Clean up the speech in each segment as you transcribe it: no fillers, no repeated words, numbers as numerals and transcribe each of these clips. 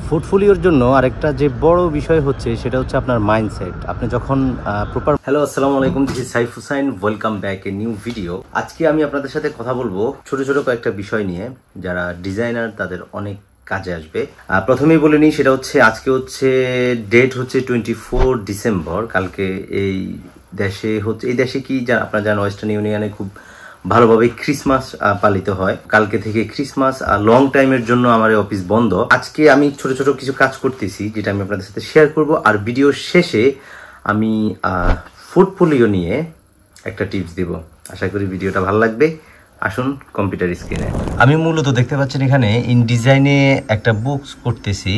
পোর্টফোলিওর জন্য আরেকটা যে বড় বিষয় হচ্ছে সেটা হচ্ছে আপনার মাইন্ডসেট। আপনি যখন প্রপার হ্যালো আসসালামু আলাইকুম, this is Saif Hussain, welcome back a new video. আজকে আমি আপনাদের সাথে কথা বলবো ছোট ছোট কয়েকটা বিষয় নিয়ে যারা ডিজাইনার তাদের অনেক কাজে আসবে। প্রথমেই বলে নিই, সেটা হচ্ছে আজকে হচ্ছে ডেট হচ্ছে 24 ডিসেম্বর। কালকে এই দেশে কি আপনারা জানেন ওয়েস্টার্ন ইউনিয়নে খুব ভালোভাবে ক্রিসমাস পালিত হয়। কালকে থেকে ক্রিসমাস লং টাইমের জন্য আমার অফিস বন্ধ। আজকে আমি ছোট ছোট কিছু কাজ করতেছি যেটা আমি আপনাদের সাথে শেয়ার করব, আর ভিডিওর শেষে আমি পোর্টফোলিও নিয়ে একটা টিপস দিব। আশা করি ভিডিওটা ভালো লাগবে। আসুন কম্পিউটার স্ক্রিনে। আমি মূলত দেখতে পাচ্ছেন এখানে ইন ডিজাইনে একটা বুকস করতেছি।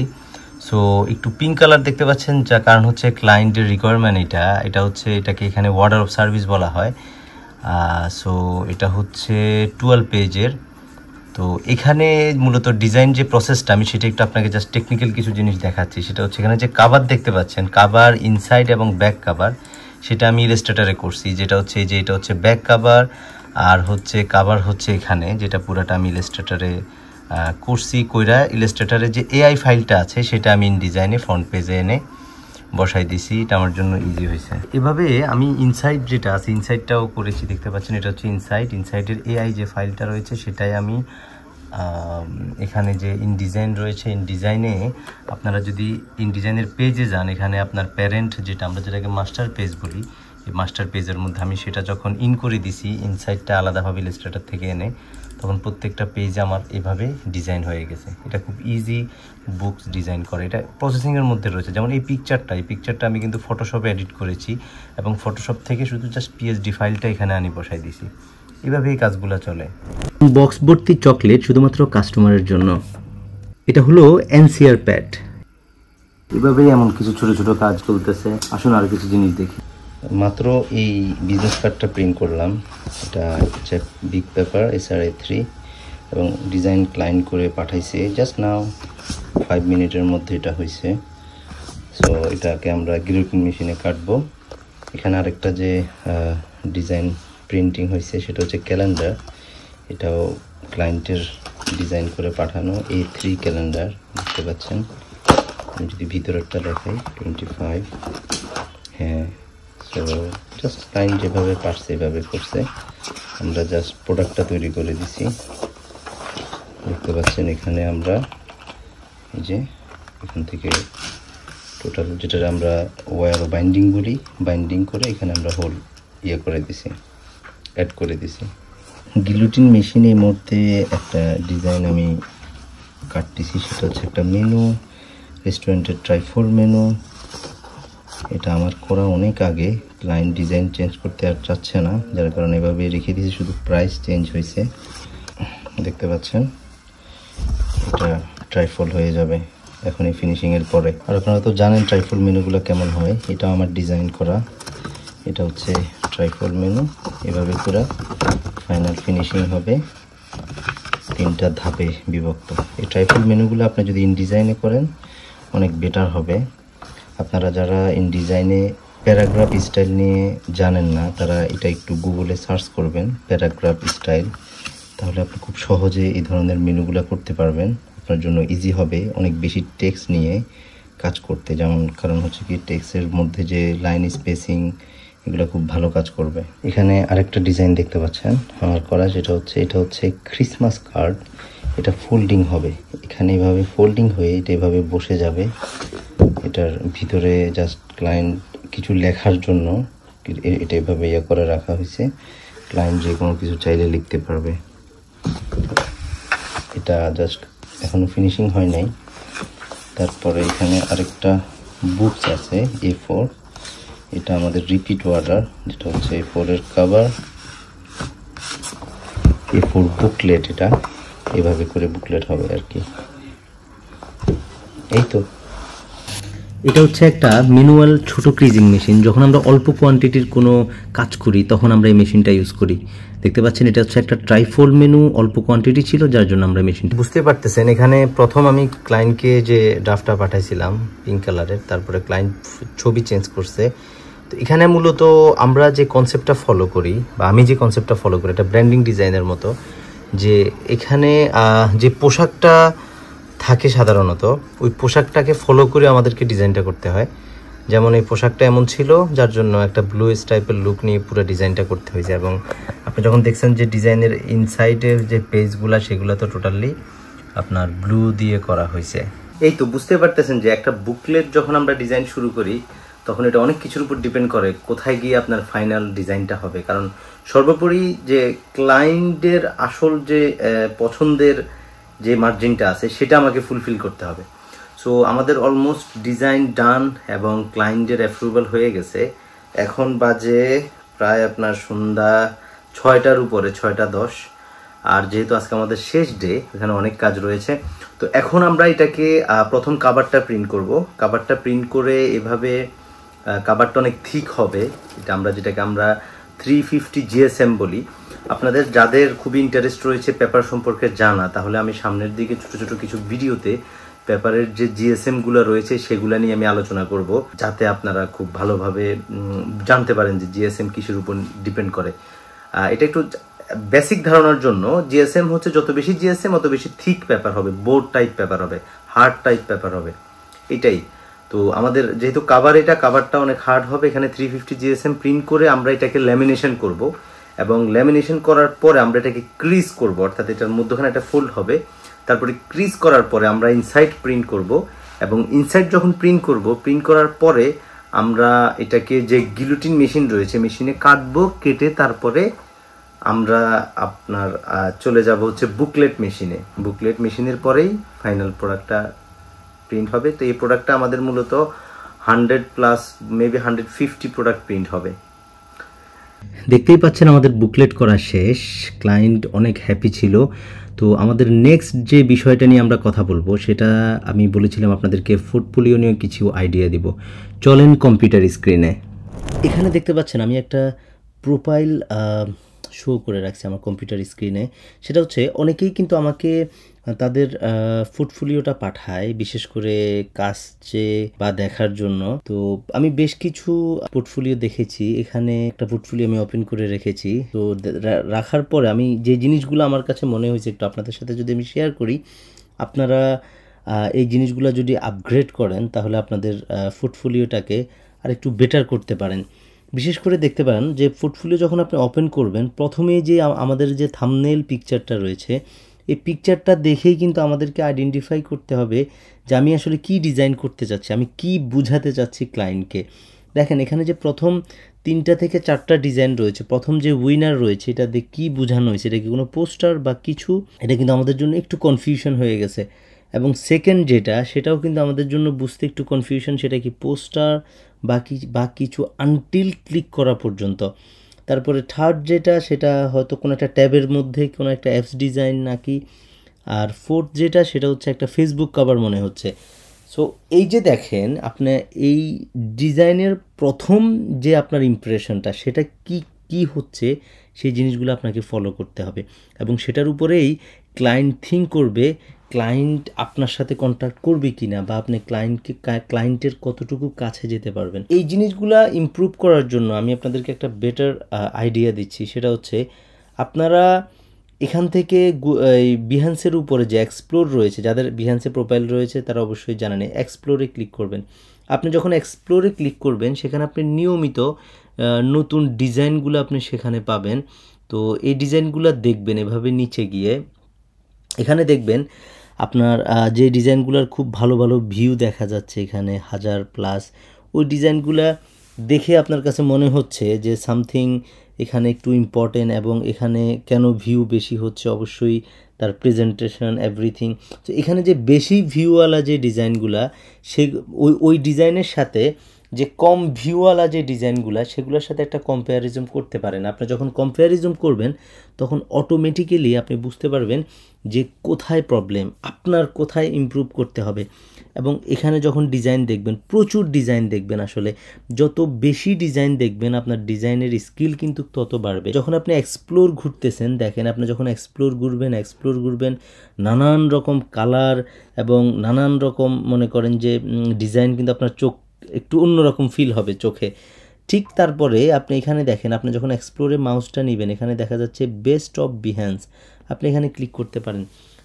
সো একটু পিঙ্ক কালার দেখতে পাচ্ছেন, যার কারণ হচ্ছে ক্লায়েন্টের রিকোয়ারমেন্ট। এটা হচ্ছে এটাকে এখানে অর্ডার অফ সার্ভিস বলা হয়। সো এটা হচ্ছে 12 পেজের। তো এখানে মূলত ডিজাইন যে প্রসেসটা আমি সেটা একটু আপনাকে জাস্ট টেকনিক্যাল কিছু জিনিস দেখাচ্ছি। সেটা হচ্ছে এখানে যে কাভার দেখতে পাচ্ছেন, কাভার ইনসাইড এবং ব্যাক কাভার, সেটা আমি ইলাস্ট্রেটরে করছি। যেটা হচ্ছে এটা হচ্ছে ব্যাক কাভার, আর হচ্ছে কাভার হচ্ছে এখানে, যেটা পুরোটা আমি ইলাস্ট্রেটরে করছি। ইলাস্ট্রেটরে যে এআই ফাইলটা আছে সেটা আমি ইন ডিজাইনে ফ্রন্ট পেজে এনে বসাই দিছি। এটা আমার জন্য ইজি হয়েছে। এভাবে আমি ইনসাইড যেটা আছে ইনসাইডটাও করেছি, দেখতে পাচ্ছেন এটা হচ্ছে ইনসাইডের এআই যে ফাইলটা রয়েছে সেটাই আমি এখানে যে ইন ডিজাইন রয়েছে, ইন ডিজাইনে আপনারা যদি ইন ডিজাইনের পেজে যান, এখানে আপনার প্যারেন্ট যেটা আমরা যেটাকে মাস্টার পেজ বলি, এই মাস্টার পেজের মধ্যে আমি সেটা যখন ইন করে দিছি ইনসাইডটা আলাদাভাবে ইলাস্ট্রেটর থেকে এনে, তখন প্রত্যেকটা পেজ আমার এভাবে ডিজাইন হয়ে গেছে। এটা খুব ইজি বুকস ডিজাইন করে। এটা প্রসেসিংয়ের মধ্যে রয়েছে। যেমন এই পিকচারটা আমি কিন্তু ফটোশপে এডিট করেছি এবং ফটোশপ থেকে শুধু জাস্ট পিএসডি ফাইলটা এখানে আনি বসাই দিছি। এভাবে এই কাজগুলো চলে। বক্স ভর্তি চকলেট শুধুমাত্র কাস্টমারের জন্য। এটা হলো এনসিআর প্যাড। এভাবেই এমন কিছু ছোট ছোট কাজ চলতেছে। আসুন আর কিছু জিনিস দেখি। মাত্র এই বিজনেস কার্ডটা প্রিন্ট করলাম। এটা হচ্ছে বিগ পেপার SRA3 এবং ডিজাইন ক্লায়েন্ট করে পাঠাইছে জাস্ট নাও 5 মিনিটের মধ্যে এটা হয়েছে। সো এটাকে আমরা গিলোটিন মেশিনে কাটবো। এখানে আরেকটা যে ডিজাইন প্রিন্টিং হয়েছে সেটা হচ্ছে ক্যালেন্ডার। এটাও ক্লায়েন্টের ডিজাইন করে পাঠানো A3 ক্যালেন্ডার, দেখতে পাচ্ছেন। আমি যদি ভিতরেরটা দেখাই 25, হ্যাঁ। সো জাস্ট ক্লায়েন্ট যেভাবে পারছে এভাবে করছে, আমরা জাস্ট প্রোডাক্টটা তৈরি করে দিছি। দেখতে পাচ্ছেন এখানে আমরা এই যে এখান থেকে টোটাল যেটা আমরা ওয়্যার বাইন্ডিং বলি, বাইন্ডিং করে এখানে আমরা হোল করে দিছি, অ্যাড করে দিছি। গিলোটিন মেশিনে এই মুহূর্তে একটা ডিজাইন আমি কাটতেছি। সেটা হচ্ছে একটা মেনু, রেস্টুরেন্টের ট্রাইফল মেনু। এটা আমার করা অনেক আগে। ক্লায়েন্ট ডিজাইন চেঞ্জ করতে আর চাচ্ছে না, যার কারণে এভাবে রেখে দিয়েছি, শুধু প্রাইস চেঞ্জ হয়েছে। দেখতে পাচ্ছেন এটা ট্রাইফল হয়ে যাবে এখন এই ফিনিশিংয়ের পরে। আর আপনারা তো জানেন ট্রাইফল মেনুগুলো কেমন হয়। এটা আমার ডিজাইন করা। এটা হচ্ছে ট্রাইফল মেনু। এভাবে পুরো ফাইনাল ফিনিশিং হবে 3টা ধাপে বিভক্ত। এই ট্রাইফল মেনুগুলো আপনি যদি ইন ডিজাইনে করেন অনেক বেটার হবে। আপনারা যারা ইন ডিজাইনে প্যারাগ্রাফ স্টাইল নিয়ে জানেন না, তারা এটা একটু গুগলে সার্চ করবেন প্যারাগ্রাফ স্টাইল, তাহলে আপনি খুব সহজে এই ধরনের মেনুগুলো করতে পারবেন। আপনার জন্য ইজি হবে অনেক বেশি টেক্সট নিয়ে কাজ করতে। যেমন কারণ হচ্ছে কি টেক্সটের মধ্যে যে লাইন স্পেসিং এগুলো খুব ভালো কাজ করবে। এখানে আরেকটা ডিজাইন দেখতে পাচ্ছেন আমার করা, যেটা হচ্ছে এটা হচ্ছে ক্রিসমাস কার্ড। এটা ফোল্ডিং হবে, এখানে এভাবে ফোল্ডিং হয়ে এটা এভাবে বসে যাবে। এটার ভিতরে জাস্ট ক্লায়েন্ট কিছু লেখার জন্য এটা এভাবে করে রাখা হয়েছে। ক্লায়েন্ট যে কোনো কিছু চাইলে লিখতে পারবে। এটা জাস্ট এখনো ফিনিশিং হয় নাই। তারপরে এখানে আরেকটা বুকস আছে A4। এটা আমাদের রিপিট অর্ডার, যেটা হচ্ছে A4 এর কভার, A4 বুকলেট। এটা এভাবে করে বুকলেট হবে আর কি। এই তো এটা হচ্ছে একটা ম্যানুয়াল ছোট ক্রিজিং মেশিন। যখন আমরা অল্প কোয়ান্টিটির কোনো কাজ করি তখন আমরা এই মেশিনটা ইউজ করি। দেখতে পাচ্ছেন এটা হচ্ছে একটা ট্রাইফোল মেনু, অল্প কোয়ান্টিটি ছিল যার জন্য আমরা মেশিনটা। বুঝতে পারতেছেন এখানে প্রথম আমি ক্লায়েন্টকে যে ড্রাফটটা পাঠাইছিলাম পিঙ্ক কালারের, তারপরে ক্লায়েন্ট ছবি চেঞ্জ করছে। তো এখানে মূলত আমরা যে কনসেপ্টটা ফলো করি, বা আমি যে কনসেপ্টটা ফলো করি, এটা ব্র্যান্ডিং ডিজাইনের মতো, যে এখানে যে পোশাকটা থাকে সাধারণত ওই পোশাকটাকে ফলো করে আমাদেরকে ডিজাইনটা করতে হয়। যেমন এই পোশাকটা এমন ছিল যার জন্য একটা ব্লু টাইপের লুক নিয়ে পুরো ডিজাইনটা করতে হয়েছে। এবং আপনি যখন দেখছেন যে ডিজাইনের ইনসাইডের যে পেজগুলো সেগুলো তো টোটালি আপনার ব্লু দিয়ে করা হয়েছে। এই তো বুঝতে পারতেছেন যে একটা বুকলেট যখন আমরা ডিজাইন শুরু করি তখন এটা অনেক কিছুর উপর ডিপেন্ড করে কোথায় গিয়ে আপনার ফাইনাল ডিজাইনটা হবে। কারণ সর্বোপরি যে ক্লায়েন্টের আসল যে পছন্দের যে মার্জিনটা আছে সেটা আমাকে ফুলফিল করতে হবে। সো আমাদের অলমোস্ট ডিজাইন ডান এবং ক্লায়েন্টের অ্যাপ্রুভাল হয়ে গেছে। এখন বাজে প্রায় আপনার সন্ধ্যা 6টার উপরে, 6টা 10। আর যেহেতু আজকে আমাদের শেষ ডে, এখানে অনেক কাজ রয়েছে। তো এখন আমরা এটাকে প্রথম কাভারটা প্রিন্ট করব। কাভারটা প্রিন্ট করে এভাবে কাভারটা অনেক থিক হবে, যেটাকে আমরা 350 GSM বলি। আপনাদের যাদের খুবই ইন্টারেস্ট রয়েছে পেপার সম্পর্কে জানা, তাহলে আমি সামনের দিকে ছোট ছোট কিছু ভিডিওতে পেপারের যে GSM গুলো রয়েছে সেগুলো নিয়ে আমি আলোচনা করব, যাতে আপনারা খুব ভালোভাবে জানতে পারেন যে GSM কিসের উপর ডিপেন্ড করে। এটা একটু বেসিক ধারণার জন্য, GSM হচ্ছে যত বেশি GSM অত বেশি থিক পেপার হবে, বোর্ড টাইপ পেপার হবে, হার্ড টাইপ পেপার হবে, এটাই। তো আমাদের যেহেতু কাভারটা অনেক হার্ড হবে, এখানে 350 GSM প্রিন্ট করে আমরা এটাকে ল্যামিনেশন করব। এবং ল্যামিনেশন করার পরে আমরা এটাকে ক্রিজ করব, অর্থাৎ এটার মধ্যখানে একটা ফোল্ড হবে। তারপরে ক্রিজ করার পরে আমরা ইনসাইড প্রিন্ট করব। এবং ইনসাইড যখন প্রিন্ট করার পরে আমরা এটাকে যে গিলোটিন মেশিন রয়েছে মেশিনে কাটবো, কেটে তারপরে আমরা আপনার চলে যাব হচ্ছে বুকলেট মেশিনের পরেই ফাইনাল প্রোডাক্টটা প্রিন্ট হবে। তো এই প্রোডাক্টটা আমাদের মূলত 100+ মেবি 150 প্রোডাক্ট প্রিন্ট হবে। দেখতেই পাচ্ছেন আমাদের বুকলেট করা শেষ, ক্লায়েন্ট অনেক হ্যাপি ছিল। তো আমাদের নেক্সট যে বিষয়টা নিয়ে আমরা কথা বলবো সেটা আমি বলেছিলাম আপনাদেরকে পোর্টফোলিও নিয়ে কিছু আইডিয়া দিব। চলেন কম্পিউটার স্ক্রিনে। এখানে দেখতে পাচ্ছেন আমি একটা প্রোফাইল শো করে রাখছি আমার কম্পিউটার স্ক্রিনে। সেটা হচ্ছে অনেকেই কিন্তু আমাকে তাদের পোর্টফোলিওটা পাঠায়, বিশেষ করে কাজে বা দেখার জন্য। তো আমি বেশ কিছু পোর্টফোলিও দেখেছি, এখানে একটা পোর্টফোলিও আমি ওপেন করে রেখেছি। তো রাখার পরে আমি যে জিনিসগুলো আমার কাছে মনে হয়েছে একটু আপনাদের সাথে যদি আমি শেয়ার করি, আপনারা এই জিনিসগুলো যদি আপগ্রেড করেন তাহলে আপনাদের পোর্টফোলিওটাকে আর একটু বেটার করতে পারেন। বিশেষ করে দেখতে পারেন যে পোর্টফোলিও যখন আপনি ওপেন করবেন, প্রথমে যে আমাদের যে থাম্বনেল পিকচারটা রয়েছে, এই পিকচারটা দেখেই কিন্তু আমাদেরকে আইডেন্টিফাই করতে হবে যে আমি আসলে কি ডিজাইন করতে চাচ্ছি, আমি কি বুঝাতে চাচ্ছি ক্লায়েন্টকে। দেখেন এখানে যে প্রথম 3টা থেকে 4টা ডিজাইন রয়েছে, প্রথম যে উইনার রয়েছে এটা দিয়ে কী বোঝানো হয়েছে, এটা কি কোনো পোস্টার বা কিছু, এটা কিন্তু আমাদের জন্য একটু কনফিউশন হয়ে গেছে। এবং সেকেন্ড সেটাও কিন্তু আমাদের জন্য বুঝতে একটু কনফিউশন, সেটা কি পোস্টার বা কিছু আনটিল ক্লিক করা পর্যন্ত। তারপরে থার্ড সেটা হয়তো কোনো একটা ট্যাবের মধ্যে কোনো একটা অ্যাপস ডিজাইন নাকি। আর ফোর্থ সেটা হচ্ছে একটা ফেসবুক কভার মনে হচ্ছে। সো এই যে দেখেন আপনার এই ডিজাইনের প্রথম যে আপনার ইমপ্রেশনটা সেটা কি হচ্ছে, সেই জিনিসগুলো আপনাকে ফলো করতে হবে। এবং সেটার উপরেই ক্লায়েন্ট থিঙ্ক করবে ক্লায়েন্ট আপনার সাথে কন্ট্যাক্ট করবে কি না, বা আপনি ক্লায়েন্টের কতটুকু কাছে যেতে পারবেন। এই জিনিসগুলা ইমপ্রুভ করার জন্য আমি আপনাদেরকে একটা বেটার আইডিয়া দিচ্ছি। সেটা হচ্ছে আপনারা এখান থেকে বিহান্সের উপরে যে এক্সপ্লোর রয়েছে, যাদের বিহান্সে প্রোফাইল রয়েছে তারা অবশ্যই জানেন, এক্সপ্লোরে ক্লিক করবেন। আপনি যখন এক্সপ্লোরে ক্লিক করবেন সেখানে আপনি নিয়মিত নতুন ডিজাইনগুলো আপনি সেখানে পাবেন। তো এই ডিজাইনগুলো দেখবেন, এভাবে নিচে গিয়ে এখানে দেখবেন আপনার যে ডিজাইনগুলোর খুব ভালো ভালো ভিউ দেখা যাচ্ছে এখানে 1000+, ওই ডিজাইনগুলো দেখে আপনার কাছে মনে হচ্ছে যে সামথিং এখানে একটু ইম্পর্টেন্ট, এবং এখানে কেন ভিউ বেশি হচ্ছে, অবশ্যই তার প্রেজেন্টেশন এভরিথিং। তো এখানে যে বেশি ভিউওয়ালা যে ডিজাইনগুলা, ওই ডিজাইনের সাথে যে কম ভিউওয়ালা যে ডিজাইনগুলা সেগুলোর সাথে একটা কম্প্যারিজম করতে পারেন। আপনি যখন কম্প্যারিজম করবেন তখন অটোমেটিক্যালি আপনি বুঝতে পারবেন যে কোথায় প্রবলেম, আপনার কোথায় ইমপ্রুভ করতে হবে। এবং এখানে যখন ডিজাইন দেখবেন, প্রচুর ডিজাইন দেখবেন, আসলে যত বেশি ডিজাইন দেখবেন আপনার ডিজাইনের স্কিল কিন্তু তত বাড়বে। যখন আপনি এক্সপ্লোর ঘুরতেছেন, দেখেন আপনি যখন এক্সপ্লোর ঘুরবেন নানান রকম কালার এবং নানান রকম মনে করেন যে ডিজাইন কিন্তু আপনার চোখ একটু অন্যরকম ফিল হবে চোখে। ঠিক তারপরে আপনি এখানে দেখেন, আপনি যখন এক্সপ্লোরে মাউসটা নেবেন এখানে দেখা যাচ্ছে বেস্ট অফ বিহান্স, আপনি এখানে ক্লিক করতে পারেন।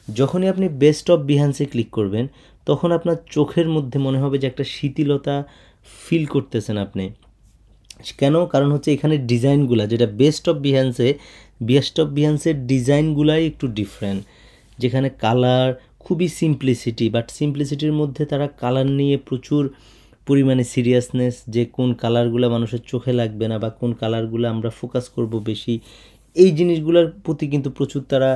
যখনই আপনি বেস্ট অফ বিহান্সে ক্লিক করবেন তখন আপনার চোখের মধ্যে মনে হবে যে একটা শীতলতা ফিল করতেছেন আপনি। কেন? কারণ হচ্ছে এখানে ডিজাইনগুলা যেটা বেস্ট অফ বিহান্সের ডিজাইনগুলাই একটু ডিফারেন্ট, যেখানে কালার খুবই সিম্পলিসিটি, বাট সিম্পলিসিটির মধ্যে তারা কালার নিয়ে প্রচুর পরিমাণে সিরিয়াসনেস, যে কোন কালারগুলো মানুষের চোখে লাগবে না বা কোন কালারগুলো আমরা ফোকাস করব বেশি, এই জিনিসগুলোর প্রতি কিন্তু প্রচুর তারা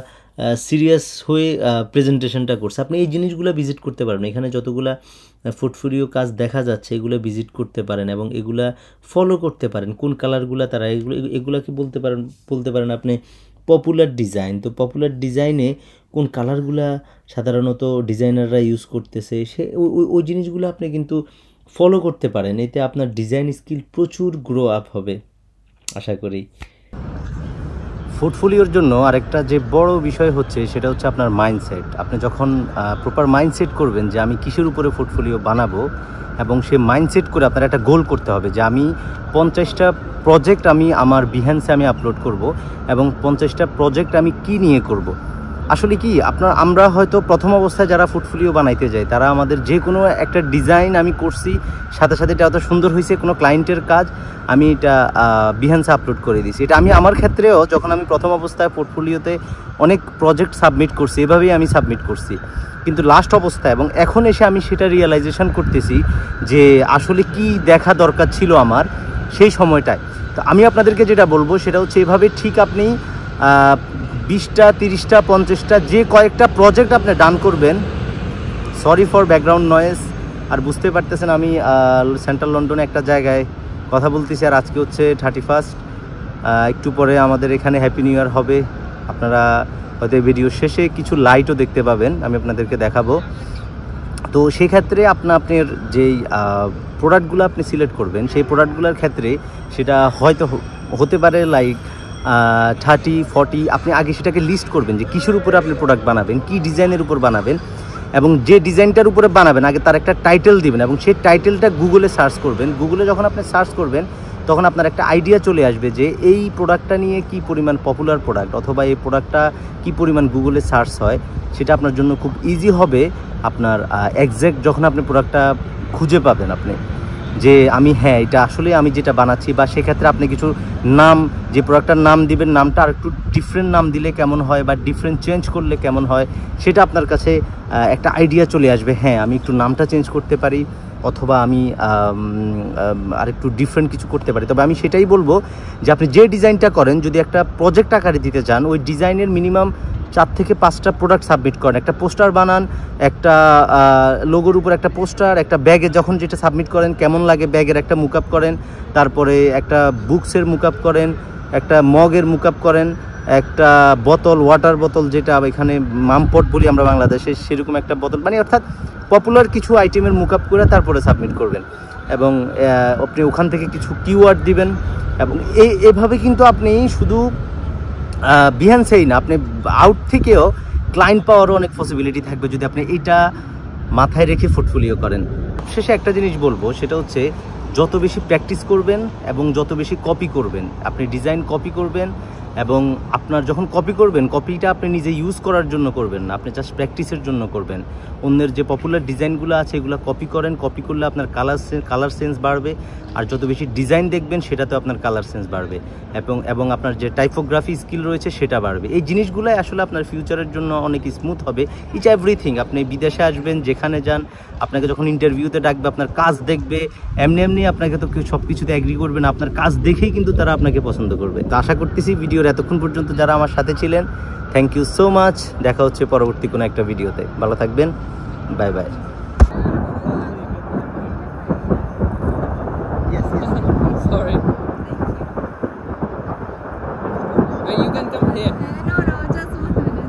সিরিয়াস হয়ে প্রেজেন্টেশনটা করছে। আপনি এই জিনিসগুলো ভিজিট করতে পারেন, এখানে যতগুলা পোর্টফোলিও কাজ দেখা যাচ্ছে এগুলো ভিজিট করতে পারেন এবং এগুলা ফলো করতে পারেন কোন কালারগুলো তারা এগুলাকে বলতে পারেন আপনি পপুলার ডিজাইন। তো পপুলার ডিজাইনে কোন কালারগুলা সাধারণত ডিজাইনাররা ইউজ করতেছে সে ওই জিনিসগুলো আপনি কিন্তু ফলো করতে পারেন, এতে আপনার ডিজাইন স্কিল প্রচুর গ্রো আপ হবে আশা করি। পোর্টফোলিওর জন্য আরেকটা যে বড় বিষয় হচ্ছে সেটা হচ্ছে আপনার মাইন্ডসেট। আপনি যখন প্রপার মাইন্ডসেট করবেন যে আমি কিসের উপরে পোর্টফোলিও বানাবো, এবং সে মাইন্ডসেট করে আপনার একটা গোল করতে হবে যে আমি 50টা প্রজেক্ট আমি আমার বিহান্সে আমি আপলোড করব এবং 50টা প্রজেক্ট আমি কি নিয়ে করব। আসলে কি আমরা হয়তো প্রথম অবস্থায় যারা পোর্টফোলিও বানাইতে যাই তারা আমাদের যে কোনো একটা ডিজাইন আমি করছি, সাথে সাথে এটা এত সুন্দর হয়েছে, কোনো ক্লায়েন্টের কাজ আমি এটা বিহান্সে আপলোড করে দিয়েছি। এটা আমি আমার ক্ষেত্রেও যখন আমি প্রথম অবস্থায় পোর্টফোলিওতে অনেক প্রজেক্ট সাবমিট করছি, এভাবেই আমি সাবমিট করছি। কিন্তু লাস্ট অবস্থায় এবং এখন এসে আমি সেটা রিয়েলাইজেশন করতেছি যে আসলে কি দেখা দরকার ছিল আমার সেই সময়টায়। তো আমি আপনাদেরকে যেটা বলবো সেটা হচ্ছে এভাবে ঠিক আপনি 20টা 30টা 50টা যে কয়েকটা প্রজেক্ট আপনি ডান করবেন। Sorry for background noise. আর বুঝতে পারতেছেন আমি সেন্ট্রাল লন্ডনে একটা জায়গায় কথা বলতেছি, আর আজকে হচ্ছে 31। একটু পরে আমাদের এখানে হ্যাপি নিউ ইয়ার হবে। আপনারা হয়তো ভিডিও শেষে কিছু লাইটও দেখতে পাবেন, আমি আপনাদেরকে দেখাবো। তো সেই ক্ষেত্রে আপনার যেই প্রোডাক্টগুলো আপনি সিলেক্ট করবেন সেই প্রোডাক্টগুলোর ক্ষেত্রে সেটা হয়তো হতে পারে লাইক 30-40। আপনি আগে সেটাকে লিস্ট করবেন যে কিসের উপরে আপনি প্রোডাক্ট বানাবেন, কি ডিজাইনের উপর বানাবেন, এবং যে ডিজাইনটার উপরে বানাবেন আগে তার একটা টাইটেল দিবেন এবং সেই টাইটেলটা গুগলে সার্চ করবেন। গুগলে যখন আপনি সার্চ করবেন তখন আপনার একটা আইডিয়া চলে আসবে যে এই প্রোডাক্টটা নিয়ে কি পরিমাণ পপুলার প্রোডাক্ট অথবা এই প্রোডাক্টটা কি পরিমাণ গুগলে সার্চ হয়। সেটা আপনার জন্য খুব ইজি হবে আপনার এক্স্যাক্ট যখন আপনি প্রোডাক্টটা খুঁজে পাবেন আপনি যে আমি এটা আসলে আমি যেটা বানাচ্ছি। বা সেক্ষেত্রে আপনি কিছু নাম, যে প্রোডাক্টটার নাম দিবেন, নামটা আর একটু ডিফারেন্ট নাম দিলে কেমন হয় বা ডিফারেন্ট চেঞ্জ করলে কেমন হয় সেটা আপনার কাছে একটা আইডিয়া চলে আসবে। আমি একটু নামটা চেঞ্জ করতে পারি অথবা আমি আর একটু ডিফারেন্ট কিছু করতে পারি। তবে আমি সেটাই বলবো যে আপনি যে ডিজাইনটা করেন যদি একটা প্রজেক্ট আকারে দিতে চান, ওই ডিজাইনের মিনিমাম 4 থেকে 5টা প্রোডাক্ট সাবমিট করেন। একটা পোস্টার বানান, একটা লোগোর উপর একটা পোস্টার, একটা ব্যাগে যখন যেটা সাবমিট করেন কেমন লাগে ব্যাগের একটা মুকআপ করেন, তারপরে একটা বুকসের মুকআপ করেন, একটা মগের মুকআপ করেন, একটা বোতল, ওয়াটার বোতল যেটা এখানে মামপট বলি আমরা বাংলাদেশে, সেরকম একটা বোতল, মানে অর্থাৎ পপুলার কিছু আইটেমের মুকআপ করে তারপরে সাবমিট করবেন এবং আপনি ওখান থেকে কিছু কিওয়ার্ড দিবেন। এবং এভাবে কিন্তু আপনি শুধু বিহান্সেই না, আপনি আউট থেকেও ক্লায়েন্ট পাওয়ারও অনেক পসিবিলিটি থাকবে যদি আপনি এটা মাথায় রেখে পোর্টফোলিও করেন। শেষে একটা জিনিস বলবো সেটা হচ্ছে যত বেশি প্র্যাকটিস করবেন এবং যত বেশি কপি করবেন, আপনি ডিজাইন কপি করবেন এবং আপনার যখন কপি করবেন কপিটা আপনি নিজে ইউজ করার জন্য করবেন না, আপনি জাস্ট প্র্যাকটিসের জন্য করবেন। অন্যের যে পপুলার ডিজাইনগুলো আছে এগুলো কপি করেন, কপি করলে আপনার কালার সেন্স বাড়বে, আর যত বেশি ডিজাইন দেখবেন সেটাতেও আপনার কালার সেন্স বাড়বে এবং আপনার যে টাইপোগ্রাফি স্কিল রয়েছে সেটা বাড়বে। এই জিনিসগুলোই আসলে আপনার ফিউচারের জন্য অনেক স্মুথ হবে। Each everything. আপনি বিদেশে আসবেন, যেখানে যান, আপনাকে যখন ইন্টারভিউতে ডাকবে আপনার কাজ দেখবে, এমনি আপনাকে তো কেউ সব কিছুতে অ্যাগ্রি করবে না, আপনার কাজ দেখেই কিন্তু তারা আপনাকে পছন্দ করবে। তো আশা করতেছি ভিডিওর এতক্ষণ পর্যন্ত যারা আমার সাথে ছিলেন, থ্যাংক ইউ সো মাচ। দেখা হচ্ছে পরবর্তী কোনো একটা ভিডিওতে। ভালো থাকবেন, bye bye. Sorry. You can come here. No, just 1 minute.